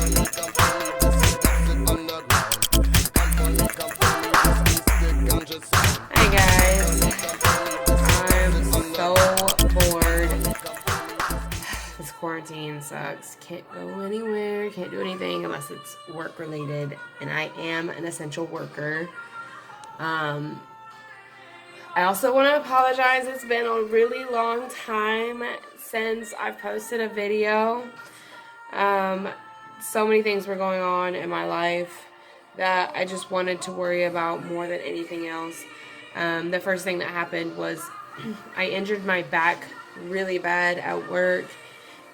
Hi guys, I'm so bored. This quarantine sucks. Can't go anywhere, can't do anything unless it's work related, and I am an essential worker. I also want to apologize. It's been a really long time since I've posted a video. So many things were going on in my life that I just wanted to worry about more than anything else. The first thing that happened was I injured my back really bad at work,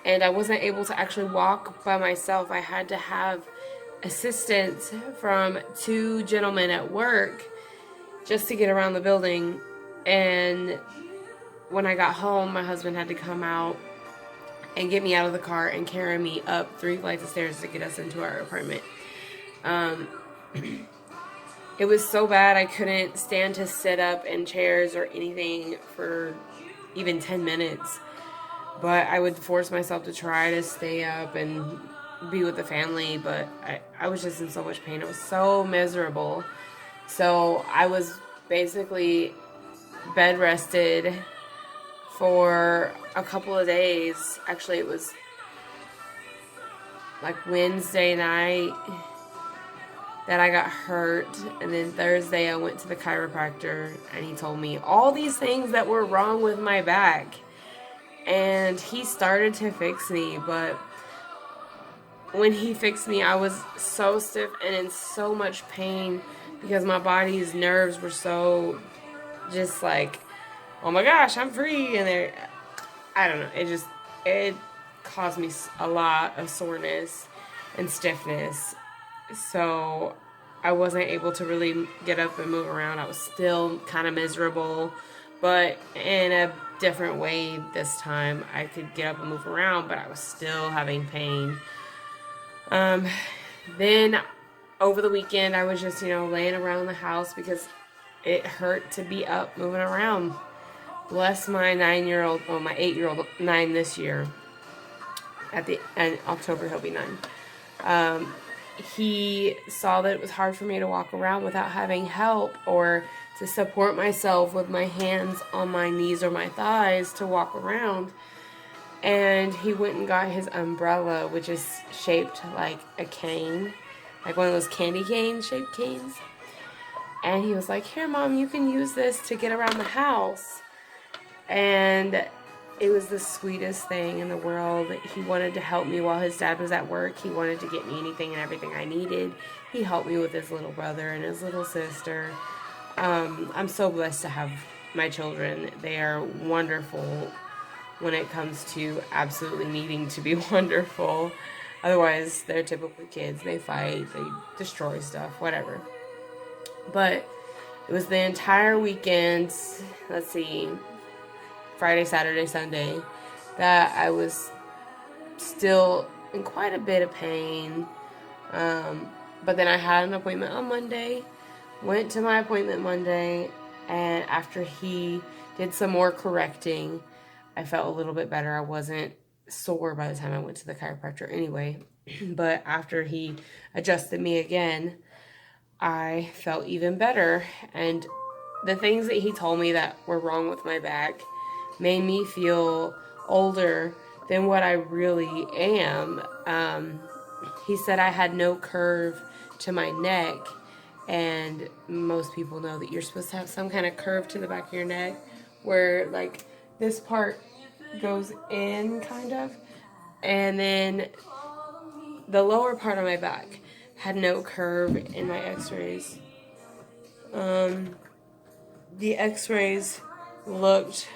and I wasn't able to actually walk by myself. I had to have assistance from two gentlemen at work just to get around the building. And when I got home, my husband had to come out and get me out of the car and carry me up 3 flights of stairs to get us into our apartment. It was so bad I couldn't stand to sit up in chairs or anything for even 10 minutes. But I would force myself to try to stay up and be with the family, but I was just in so much pain. It was so miserable. So I was basically bed rested for a couple of days. Actually, it was like Wednesday night that I got hurt, and then Thursday I went to the chiropractor, and he told me all these things that were wrong with my back, and he started to fix me. But when he fixed me, I was so stiff and in so much pain because my body's nerves were so just like, oh my gosh, I'm free. And I don't know, it caused me a lot of soreness and stiffness. So I wasn't able to really get up and move around. I was still kind of miserable, but in a different way this time. I could get up and move around, but I was still having pain. Then over the weekend, I was just, laying around the house because it hurt to be up moving around. Bless my 9-year-old, well, my 8-year-old, 9 this year. In October, he'll be 9. He saw that it was hard for me to walk around without having help or to support myself with my hands on my knees or my thighs to walk around. And he went and got his umbrella, which is shaped like a cane, like one of those candy cane shaped canes. And he was like, "Here, Mom, you can use this to get around the house." And it was the sweetest thing in the world. He wanted to help me while his dad was at work. He wanted to get me anything and everything I needed. He helped me with his little brother and his little sister. I'm so blessed to have my children. They are wonderful when it comes to absolutely needing to be wonderful. Otherwise, they're typical kids. They fight, they destroy stuff, whatever. But it was the entire weekend, let's see, Friday, Saturday, Sunday, that I was still in quite a bit of pain. But then I had an appointment on Monday, went to my appointment Monday, and after he did some more correcting, I felt a little bit better. I wasn't sore by the time I went to the chiropractor anyway. But after he adjusted me again, I felt even better. And the things that he told me that were wrong with my back made me feel older than what I really am. He said I had no curve to my neck, and most people know that you're supposed to have some kind of curve to the back of your neck where like this part goes in kind of, and then the lower part of my back had no curve in my x-rays. The x-rays looked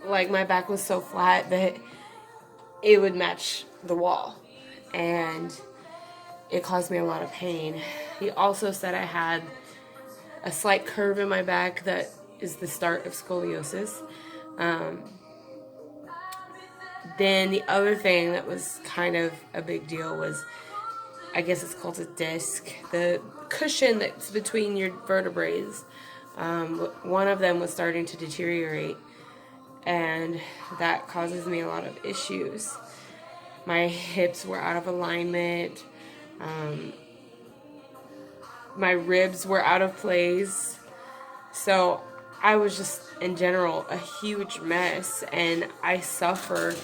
like my back was so flat that it would match the wall, and it caused me a lot of pain. He also said I had a slight curve in my back that is the start of scoliosis. Then the other thing that was kind of a big deal was, I guess it's called a disc, the cushion that's between your vertebrae. One of them was starting to deteriorate, and that causes me a lot of issues. My hips were out of alignment. My ribs were out of place. So I was just, in general, a huge mess, and I suffered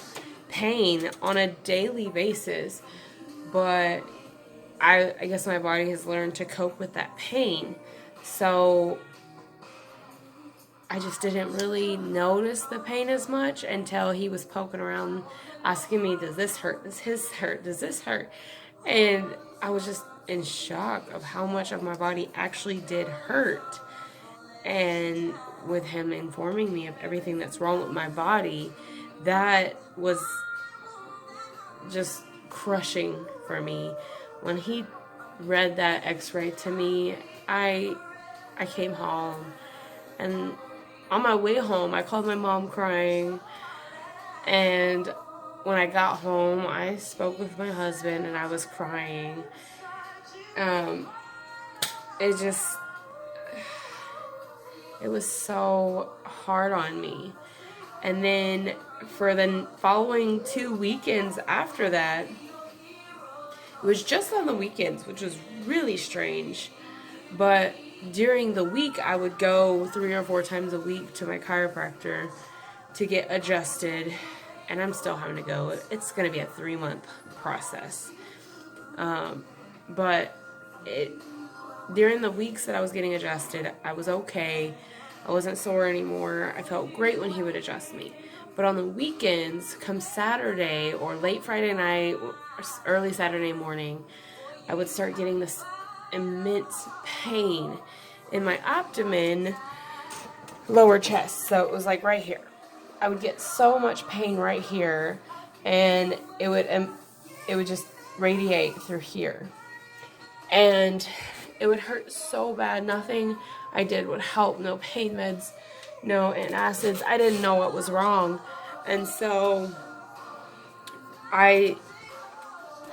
pain on a daily basis. But I guess my body has learned to cope with that pain. So I just didn't really notice the pain as much until he was poking around asking me, does this hurt? Does this hurt? Does this hurt? And I was just in shock of how much of my body actually did hurt. And with him informing me of everything that's wrong with my body, that was just crushing for me. When he read that x-ray to me, I came home, and on my way home I called my mom crying, and when I got home I spoke with my husband and I was crying. It was so hard on me. And then for the following 2 weekends after that, it was just on the weekends, which was really strange. But during the week, I would go 3 or 4 times a week to my chiropractor to get adjusted. And I'm still having to go. It's going to be a 3-month process. But during the weeks that I was getting adjusted, I was okay. I wasn't sore anymore. I felt great when he would adjust me. But on the weekends, come Saturday or late Friday night or early Saturday morning, I would start getting this immense pain in my abdomen, lower chest. So it was like right here. I would get so much pain right here, and it would just radiate through here. And it would hurt so bad. Nothing I did would help. No pain meds, no antacids. I didn't know what was wrong. And so I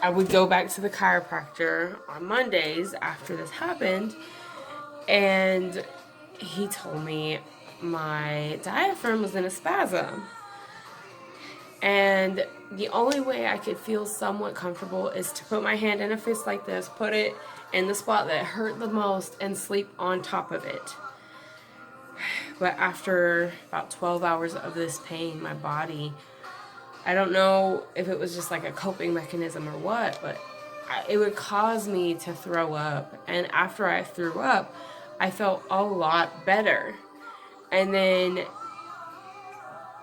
would go back to the chiropractor on Mondays after this happened, and he told me my diaphragm was in a spasm. And the only way I could feel somewhat comfortable is to put my hand in a fist like this, put it in the spot that hurt the most, and sleep on top of it. But after about 12 hours of this pain, my body, I don't know if it was just like a coping mechanism or what, but it would cause me to throw up. And after I threw up, I felt a lot better. And then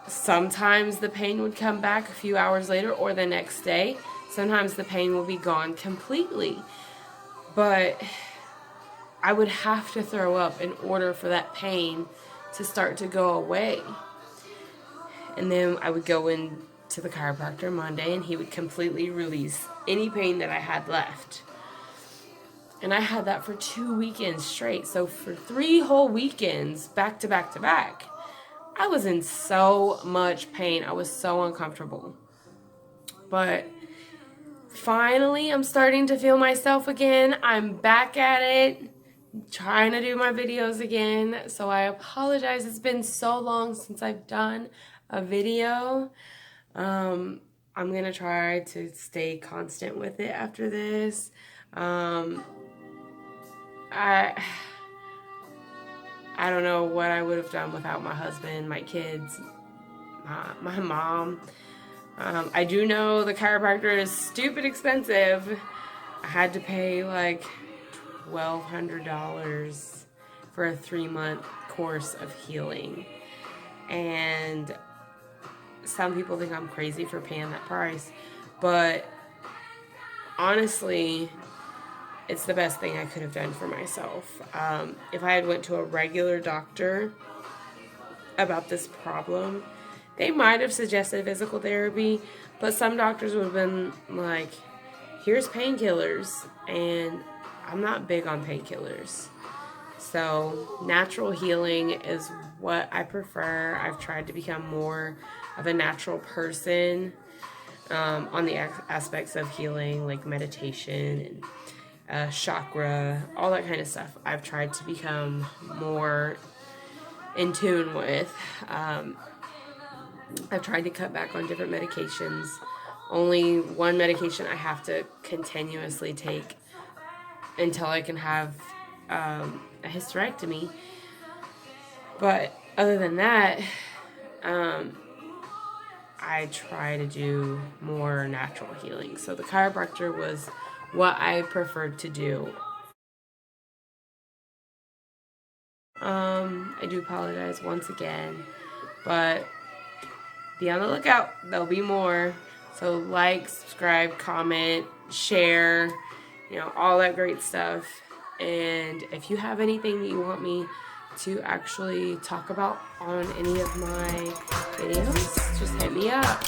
sometimes the pain would come back a few hours later or the next day. Sometimes the pain will be gone completely. But I would have to throw up in order for that pain to start to go away. And then I would go in to the chiropractor Monday, and he would completely release any pain that I had left. And I had that for 2 weekends straight. So for 3 whole weekends, back to back to back, I was in so much pain. I was so uncomfortable. But finally, I'm starting to feel myself again. I'm back at it, trying to do my videos again. So I apologize. It's been so long since I've done a video. I'm going to try to stay constant with it after this. I don't know what I would have done without my husband, my kids, my mom. I do know the chiropractor is stupid expensive. I had to pay like $1,200 for a 3-month course of healing. And some people think I'm crazy for paying that price. But honestly, it's the best thing I could have done for myself. If I had went to a regular doctor about this problem, they might have suggested physical therapy, but some doctors would have been like, here's painkillers, and I'm not big on painkillers. So natural healing is what I prefer. I've tried to become more of a natural person on the aspects of healing, like meditation and chakra, all that kind of stuff. I've tried to become more in tune with. I've tried to cut back on different medications only one medication I have to continuously take until I can have a hysterectomy. But other than that, I try to do more natural healing. So the chiropractor was what I preferred to do. I do apologize once again, but be on the lookout. There'll be more. So like, subscribe, comment, share, all that great stuff. And if you have anything that you want me to actually talk about on any of my videos, just hit me up.